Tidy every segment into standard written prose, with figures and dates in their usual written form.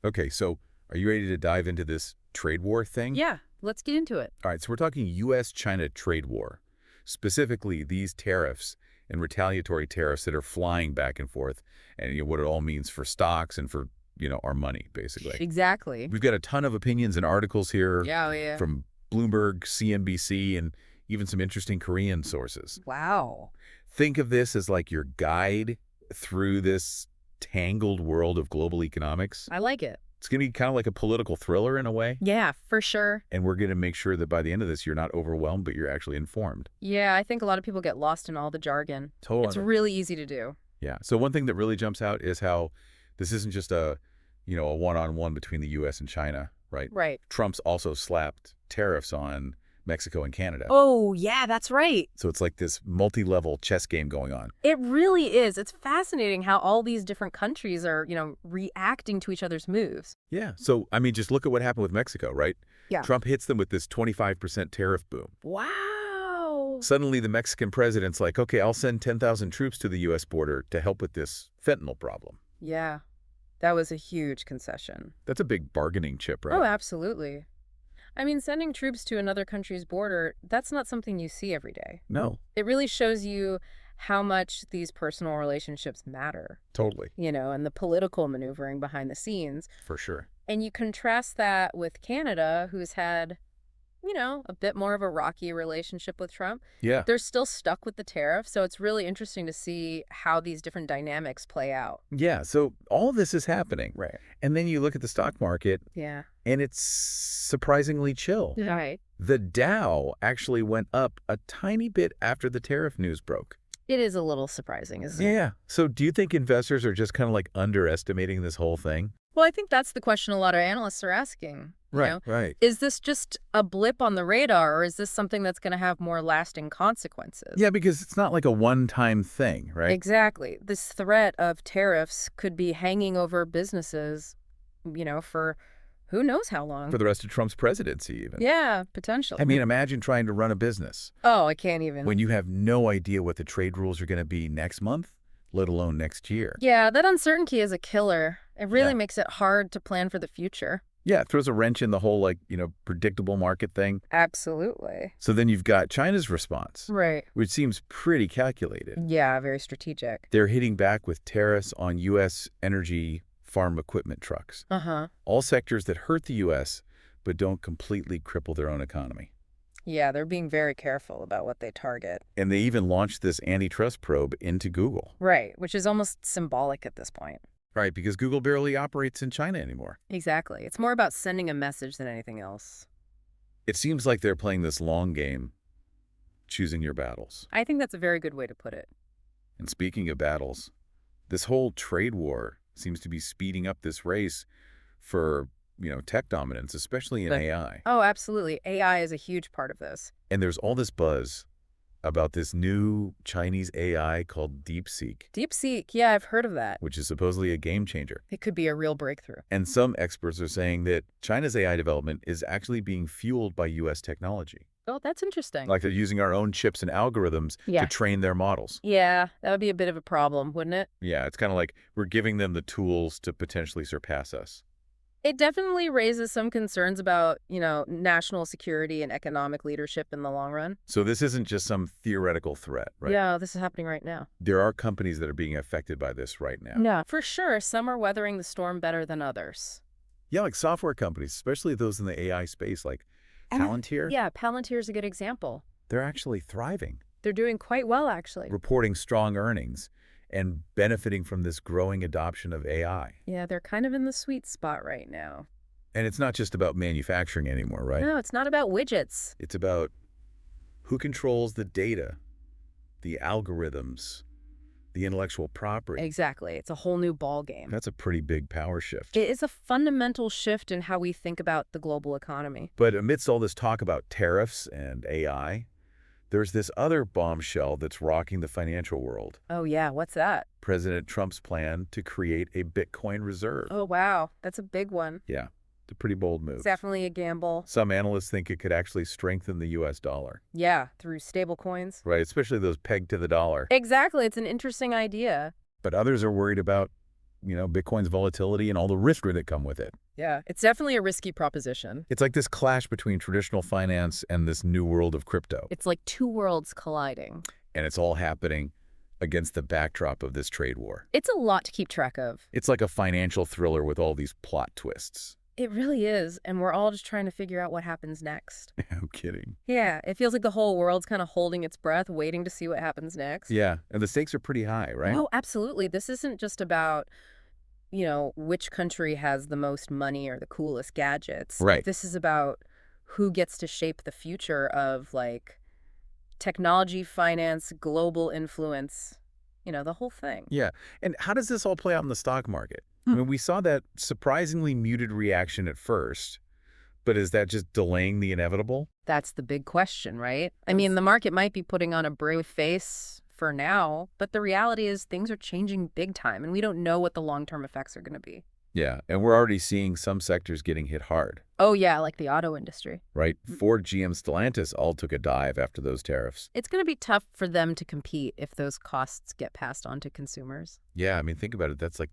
Okay, so are you ready to dive into this trade war thing? Yeah, let's get into it. All right, so we're talking U.S. China trade war, specifically these tariffs and retaliatory tariffs that are flying back and forth, and what it all means for stocks and for our money, basically. Exactly. We've got a ton of opinions and articles here Yeah, yeah. from Bloomberg, CNBC, and even some interesting Korean sources. Wow. Think of this as like your guide through this tangled world of global economics. I like it. It's going to be kind of like a political thriller in a way. Yeah, for sure. And we're going to make sure that by the end of this, you're not overwhelmed, but you're actually informed. Yeah, I think a lot of people get lost in all the jargon. Totally. It's really easy to do. Yeah. So one thing that really jumps out is how this isn't just a one-on-one between the U.S. and China, right? Right. Trump's also slapped tariffs on Mexico and Canada. Oh, yeah, that's right. So it's like this multi-level chess game going on. It really is. It's fascinating how all these different countries are, reacting to each other's moves. Yeah. So, I mean, just look at what happened with Mexico, right? Yeah. Trump hits them with this 25% tariff boom. Wow. Suddenly, the Mexican president's like, okay, I'll send 10,000 troops to the U.S. border to help with this fentanyl problem. Yeah, that was a huge concession. That's a big bargaining chip, right? Oh, absolutely. I mean, sending troops to another country's border, that's not something you see every day. No, It really shows you how much these personal relationships matter, totally, and the political maneuvering behind the scenes. for sure. And you contrast that with Canada, who's had, a bit more of a rocky relationship with Trump. Yeah. They're still stuck with the tariff, so it's really interesting to see how these different dynamics play out. Yeah, so all this is happening. Right. And then you look at the stock market, Yeah. and it's surprisingly chill. Right. The Dow actually went up a tiny bit after the tariff news broke. It is a little surprising, isn't it? Yeah. So do you think investors are just kind of like underestimating this whole thing? Well, I think that's the question a lot of analysts are asking. Right. Is this just a blip on the radar, or is this something that's going to have more lasting consequences? Yeah, because it's not like a one-time thing, right? Exactly. This threat of tariffs could be hanging over businesses, for who knows how long. For the rest of Trump's presidency, even. Yeah, potentially. I mean, imagine trying to run a business Oh, I can't even. when you have no idea what the trade rules are going to be next month, let alone next year. Yeah, that uncertainty is a killer. It really Yeah. makes it hard to plan for the future. Yeah, it throws a wrench in the whole, predictable market thing. Absolutely. So then you've got China's response, Right. which seems pretty calculated. Yeah, very strategic. They're hitting back with tariffs on U.S. energy farm equipment trucks, Uh-huh. all sectors that hurt the U.S. but don't completely cripple their own economy. Yeah, they're being very careful about what they target. And they even launched this antitrust probe into Google. Right, which is almost symbolic at this point. Right, because Google barely operates in China anymore. Exactly. It's more about sending a message than anything else. It seems like they're playing this long game, choosing your battles. I think that's a very good way to put it. And speaking of battles, this whole trade war seems to be speeding up this race for, tech dominance, especially in AI. Oh, absolutely. AI is a huge part of this. And there's all this buzz about this new Chinese AI called DeepSeek, DeepSeek, yeah, I've heard of that. which is supposedly a game changer. It could be a real breakthrough. And some experts are saying that China's AI development is actually being fueled by U.S. technology. Oh, that's interesting. Like they're using our own chips and algorithms Yeah. to train their models. Yeah, that would be a bit of a problem, wouldn't it? Yeah, it's kind of like we're giving them the tools to potentially surpass us. It definitely raises some concerns about, national security and economic leadership in the long run. So this isn't just some theoretical threat, right? Yeah, this is happening right now. There are companies that are being affected by this right now. Yeah, for sure. Some are weathering the storm better than others. Yeah, like software companies, especially those in the AI space, like Palantir. Yeah, Palantir is a good example. They're actually thriving, They're doing quite well, actually. reporting strong earnings and benefiting from this growing adoption of AI. Yeah, they're kind of in the sweet spot right now. And it's not just about manufacturing anymore, right? No, it's not about widgets. It's about who controls the data, the algorithms, the intellectual property. Exactly. It's a whole new ball game. That's a pretty big power shift. It is a fundamental shift in how we think about the global economy. But amidst all this talk about tariffs and AI, there's this other bombshell that's rocking the financial world. Oh, yeah. What's that? President Trump's plan to create a Bitcoin reserve. Oh, wow. That's a big one. Yeah, it's a pretty bold move. It's definitely a gamble. Some analysts think it could actually strengthen the U.S. dollar. Yeah, through stable coins. Right, especially those pegged to the dollar. Exactly. It's an interesting idea. But others are worried about Bitcoin's volatility and all the risk that come with it. Yeah, it's definitely a risky proposition. It's like this clash between traditional finance and this new world of crypto. It's like two worlds colliding. And it's all happening against the backdrop of this trade war. It's a lot to keep track of. It's like a financial thriller with all these plot twists. It really is, and we're all just trying to figure out what happens next. No kidding. Yeah, it feels like the whole world's kind of holding its breath, waiting to see what happens next. Yeah, and the stakes are pretty high, right? Oh, absolutely. This isn't just about, which country has the most money or the coolest gadgets. Right. This is about who gets to shape the future of, technology, finance, global influence, the whole thing. Yeah. And how does this all play out in the stock market? I mean, we saw that surprisingly muted reaction at first, but is that just delaying the inevitable? That's the big question, right? I mean, the market might be putting on a brave face for now, but the reality is things are changing big time, and we don't know what the long-term effects are going to be. Yeah, and we're already seeing some sectors getting hit hard. Oh, yeah, like the auto industry. Right? Ford, GM, Stellantis all took a dive after those tariffs. It's going to be tough for them to compete if those costs get passed on to consumers. Yeah, I mean, think about it. That's like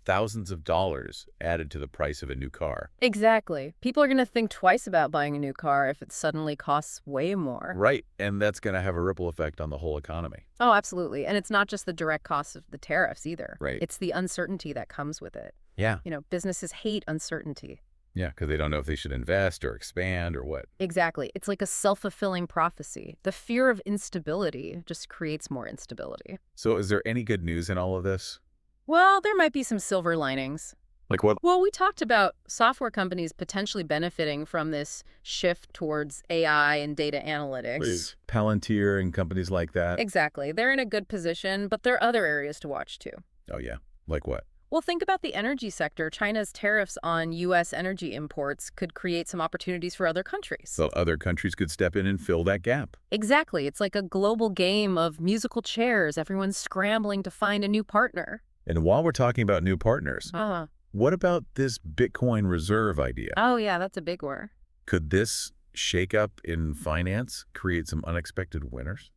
thousands of dollars added to the price of a new car. Exactly. People are going to think twice about buying a new car if it suddenly costs way more. Right, and that's going to have a ripple effect on the whole economy. Oh, absolutely. And it's not just the direct cost of the tariffs either. Right. It's the uncertainty that comes with it. Yeah. Businesses hate uncertainty. Yeah, because they don't know if they should invest or expand or what. Exactly. It's like a self-fulfilling prophecy. The fear of instability just creates more instability. So is there any good news in all of this? Well, there might be some silver linings. Like what? Well, we talked about software companies potentially benefiting from this shift towards AI and data analytics. Please. Palantir and companies like that. Exactly. They're in a good position, but there are other areas to watch too. Oh, yeah. Like what? Well, think about the energy sector. China's tariffs on U.S. energy imports could create some opportunities for other countries. So other countries could step in and fill that gap. Exactly. It's like a global game of musical chairs. Everyone's scrambling to find a new partner. And while we're talking about new partners, Uh-huh. what about this Bitcoin reserve idea? Oh, yeah, that's a big one. Could this shakeup in finance create some unexpected winners?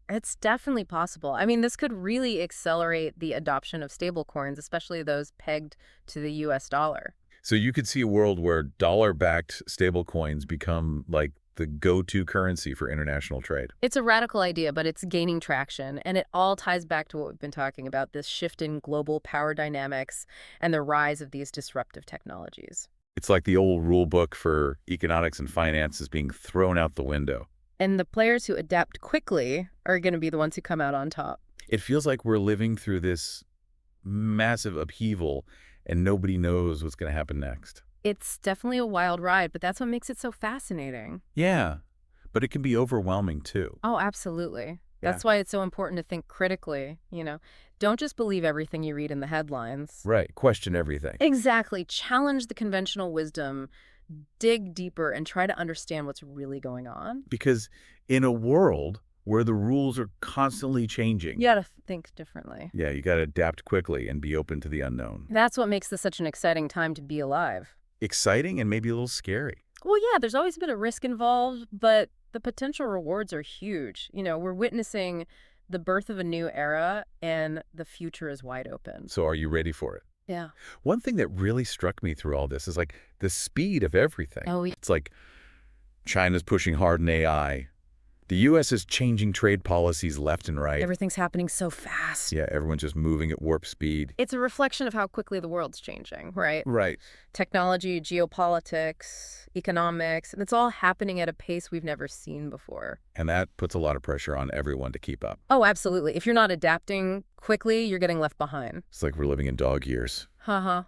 It's definitely possible. I mean, this could really accelerate the adoption of stablecoins, especially those pegged to the U.S. dollar. So you could see a world where dollar-backed stablecoins become like the go-to currency for international trade. It's a radical idea, but it's gaining traction, and it all ties back to what we've been talking about, this shift in global power dynamics and the rise of these disruptive technologies. It's like the old rule book for economics and finance is being thrown out the window. And the players who adapt quickly are going to be the ones who come out on top. It feels like we're living through this massive upheaval and nobody knows what's going to happen next. It's definitely a wild ride, but that's what makes it so fascinating. Yeah, but it can be overwhelming too. Oh, absolutely. Yeah. That's why it's so important to think critically, Don't just believe everything you read in the headlines. Right, question everything. Exactly. Challenge the conventional wisdom, dig deeper, and try to understand what's really going on. Because in a world where the rules are constantly changing, You got to think differently. yeah, you got to adapt quickly and be open to the unknown. That's what makes this such an exciting time to be alive. Exciting and maybe a little scary. Well, yeah, there's always a bit of risk involved, but the potential rewards are huge. We're witnessing the birth of a new era, and the future is wide open. So are you ready for it? Yeah. One thing that really struck me through all this is like the speed of everything. Oh, yeah. It's like China's pushing hard in AI. The U.S. is changing trade policies left and right. Everything's happening so fast. Yeah, everyone's just moving at warp speed. It's a reflection of how quickly the world's changing, right? Right. Technology, geopolitics, economics, and it's all happening at a pace we've never seen before. And that puts a lot of pressure on everyone to keep up. Oh, absolutely. If you're not adapting quickly, you're getting left behind. It's like we're living in dog years. Haha.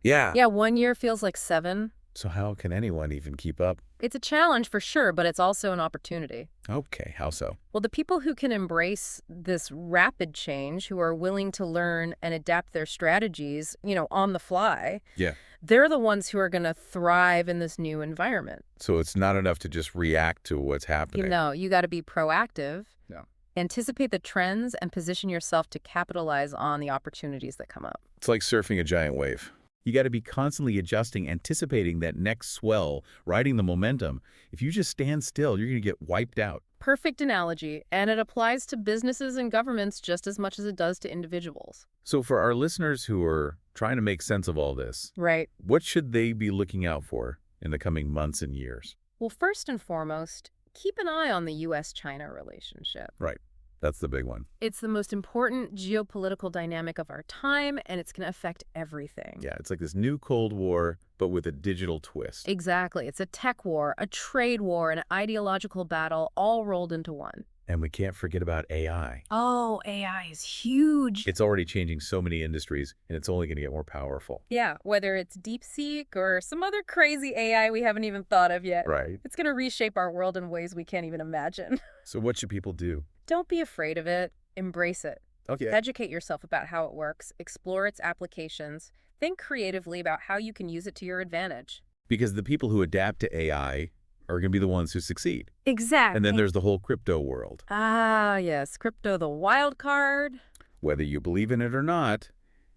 Yeah. Yeah, 1 year feels like 7. So how can anyone even keep up? It's a challenge for sure, but it's also an opportunity. Okay, how so? Well, the people who can embrace this rapid change, who are willing to learn and adapt their strategies, on the fly, Yeah. they're the ones who are going to thrive in this new environment. So it's not enough to just react to what's happening. You got to be proactive, Yeah. anticipate the trends, and position yourself to capitalize on the opportunities that come up. It's like surfing a giant wave. You got to be constantly adjusting, anticipating that next swell, riding the momentum. If you just stand still, you're going to get wiped out. Perfect analogy, and it applies to businesses and governments just as much as it does to individuals. So for our listeners who are trying to make sense of all this, Right. what should they be looking out for in the coming months and years? Well, first and foremost, keep an eye on the U.S. China relationship. Right. That's the big one. It's the most important geopolitical dynamic of our time, and it's going to affect everything. Yeah, it's like this new Cold War, but with a digital twist. Exactly. It's a tech war, a trade war, an ideological battle, all rolled into one. And we can't forget about AI. Oh, AI is huge. It's already changing so many industries, and it's only going to get more powerful. Yeah, whether it's DeepSeek or some other crazy AI we haven't even thought of yet. Right. It's going to reshape our world in ways we can't even imagine. So what should people do? Don't be afraid of it. Embrace it. Okay. Educate yourself about how it works. Explore its applications. Think creatively about how you can use it to your advantage. Because the people who adapt to AI are going to be the ones who succeed. Exactly. And then there's the whole crypto world. Ah, yes. Crypto, the wild card. Whether you believe in it or not,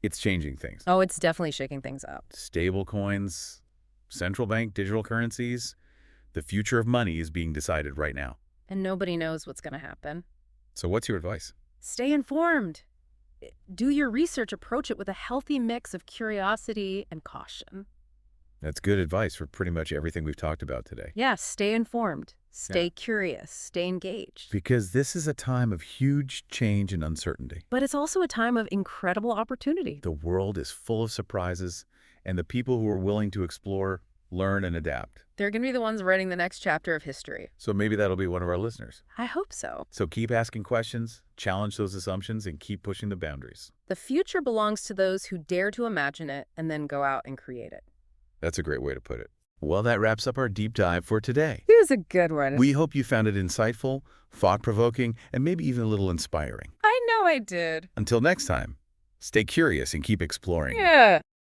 it's changing things. Oh, it's definitely shaking things up. Stable coins, central bank digital currencies, the future of money is being decided right now. And nobody knows what's going to happen. So what's your advice? Stay informed. Do your research. Approach it with a healthy mix of curiosity and caution. That's good advice for pretty much everything we've talked about today. Yeah, stay informed. Stay curious. Stay engaged. Because this is a time of huge change and uncertainty. But it's also a time of incredible opportunity. The world is full of surprises, and the people who are willing to explore, learn, and adapt. They're going to be the ones writing the next chapter of history. So maybe that'll be one of our listeners. I hope so. So keep asking questions, challenge those assumptions, and keep pushing the boundaries. The future belongs to those who dare to imagine it and then go out and create it. That's a great way to put it. Well, that wraps up our deep dive for today. It was a good one. We hope you found it insightful, thought-provoking, and maybe even a little inspiring. I know I did. Until next time, stay curious and keep exploring. Yeah.